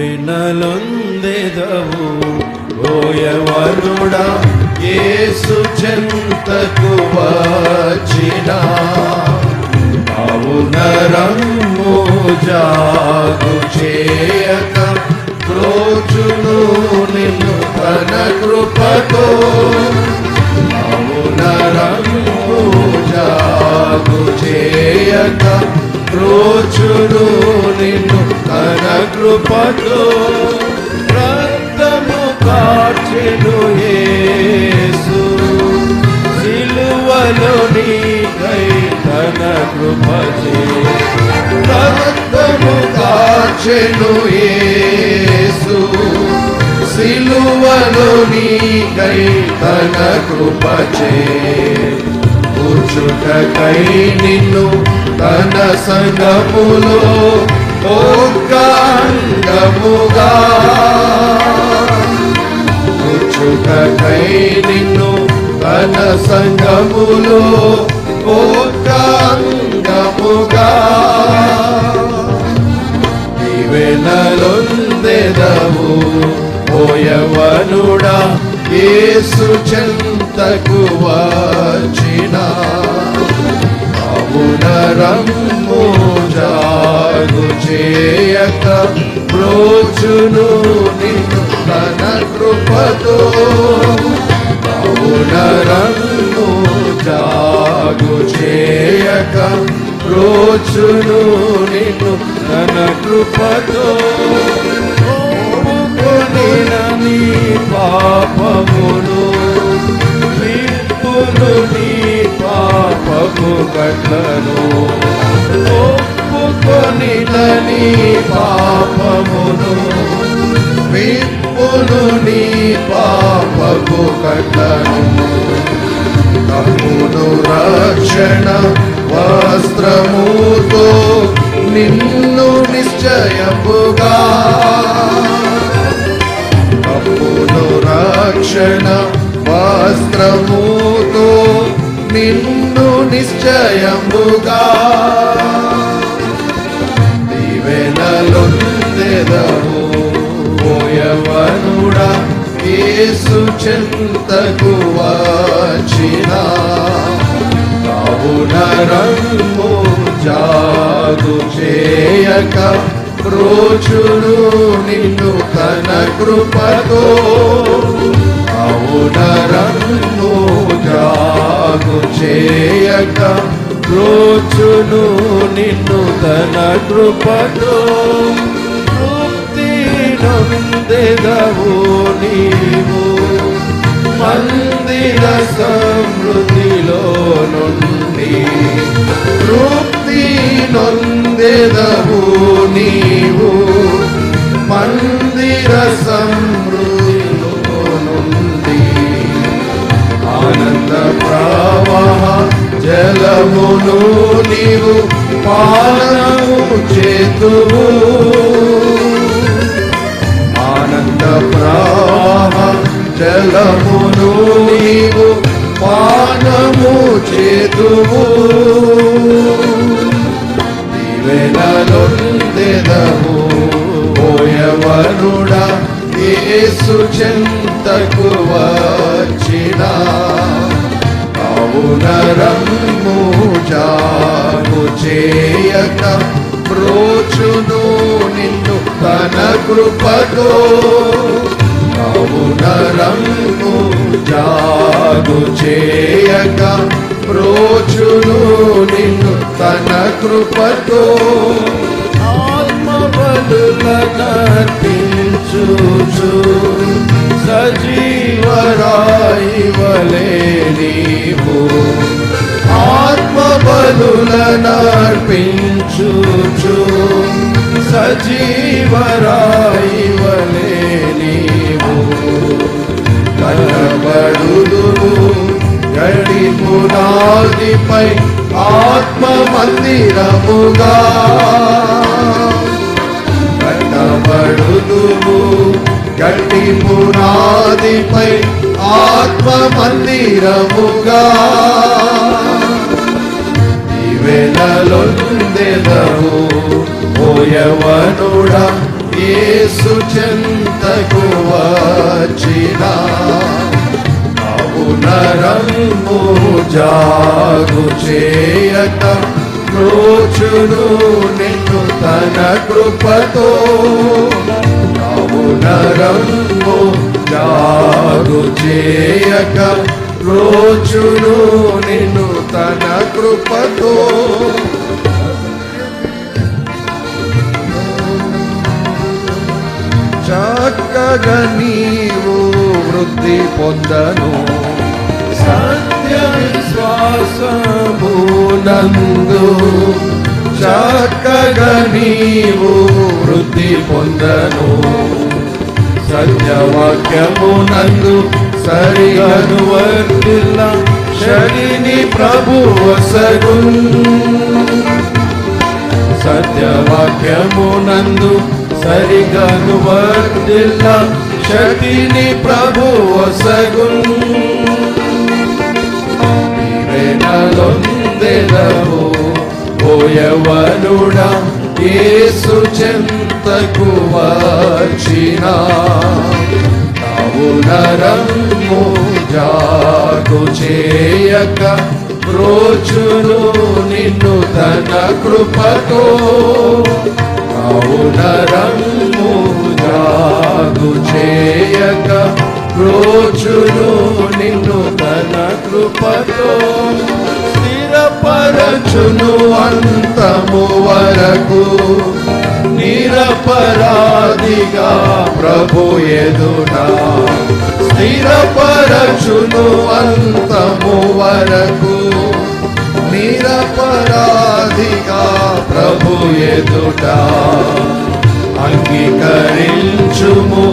దీవెనలొందెదవు ఓ యవ్వనుడా యేసు చెంతకు వచ్చిన నరము జాగు చేయక ప్రోచును నిన్ను తన కృపతో నరము జాగు చేయక ప్రోచును నిన్ను తన కృపతో రక్తము కార్చెను యేసు సిలువలో నీకై తన కృపచే రక్తము కార్చెను యేసు సిలువలో నీకై తన కృపచే కూర్చుటకై నిన్ను తన సంగములో ఒక్క అంగముగా కూర్చుటకై నిన్ను తన సంగములో ఒక్క అంగముగా దీవెనలొందెదవు ఓ యవ్వనుడా యేసు చెంతకు వచ్చిన నరము జాగు చేయక ప్రోచును నిన్ను తన కృపతో నరము జాగు చేయక ప్రోచును నిన్ను తన కృపతో నీ పాపమును విప్పును నీ పాపపు కట్లను ఒప్పుకొని నీ పాపమును విప్పును నీ పాపపు కట్లను తమ్మును రక్షణ వస్త్రముతో నిన్ను నిశ్చయముగా తమ్మును రక్షణ వస్త్రముతో నిన్ను నిశ్చయముగా దీవెనలొందెదవు ఓ యవ్వనుడా యేసు చెంతకు వచ్చిన నరము జాగు చేయక ప్రోచును నిన్ను తన కృపతో నరము జాగు చేయక ప్రోచును నిన్ను తన కృపతో తృప్తి నొందెదవు నీవు మందిర సమృద్ధిలో నుండి తృప్తి నొందెదవు నీవు మందిర సమృద్ధిలో నుండి ఆనంద ప్రవాహ జలమును నీవు పానము చేతువు ఆనంద ప్రవాహ జలమును నీవు పానము చేతువు దీవెనలొందెదవు ఓ యవ్వనుడా యేసు చెంతకు వచ్చిన నరము జాగు చేయక ప్రోచును నిన్ను తన కృపతో నరము జాగు చేయక ప్రోచును నిన్ను తన కృపతో ఆత్మబలులనర్పించుచు సజీవరాయి వలె నీవు ఆత్మబలులనర్పించుచు సజీవరాయి వలె నీవు కనబడుదువు గడి పునాదిపై ఆత్మ మందిరముగా కనబడుదువు గట్టి పునాదిపై ఆత్మ మందిరముగా దీవెనలొందెదవు ఓ యవ్వనుడా యేసు చెంతకు వచ్చిన నరము జాగు చేయక రోచును నిన్ను తన కృపతో నరము జాగు చేయక రోచును నిన్ను తన కృపతో చక్కగా నీవు వృద్ధి పొందను సత్య విశ్వాసమునందు చక్కగా నీవు వృద్ధి పొందను సత్యవాక్యమునందు సరిగను వర్తిల్ల శరీని ప్రభువసగు సత్యవాక్యమునందు సరిగను వర్తిల్ల శక్తిని ప్రభువసగు నీవెనలొందెదవు ఓ యవ్వనుడా యేసు చెంతకు వచ్చిన నరము జాగు చేయక రోచును నిన్ను తన కృపతో నరము జాగు చేయక రోచును నిన్ను తన కృపతో స్థిరపరచును అంతము వరకు నిరపరాధిగా ప్రభు ఎదుట స్థిరపరచును అంతము వరకు నిరపరాధిగా ప్రభు ఎదుట అంగీకరించుము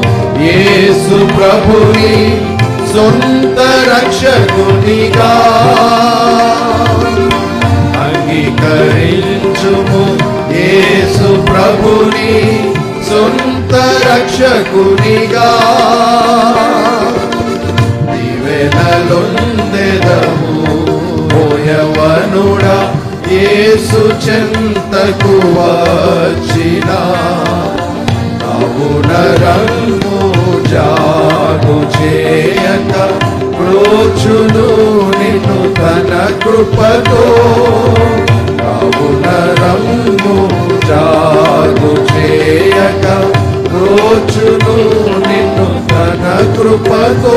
యేసు ప్రభుని సొంత రక్షకునిగా అంగీకరించుము యేసు ప్రభుని సొంత రక్షకునిగా దీవెనలొందెదవు ఓ యవ్వనుడా యేసు చెంతకు వచ్చిన నరము జాగు చేయక ప్రోచును నిన్ను తన కృపతో నరము జాగు చేయక ప్రోచును నిన్ను తన కృపతో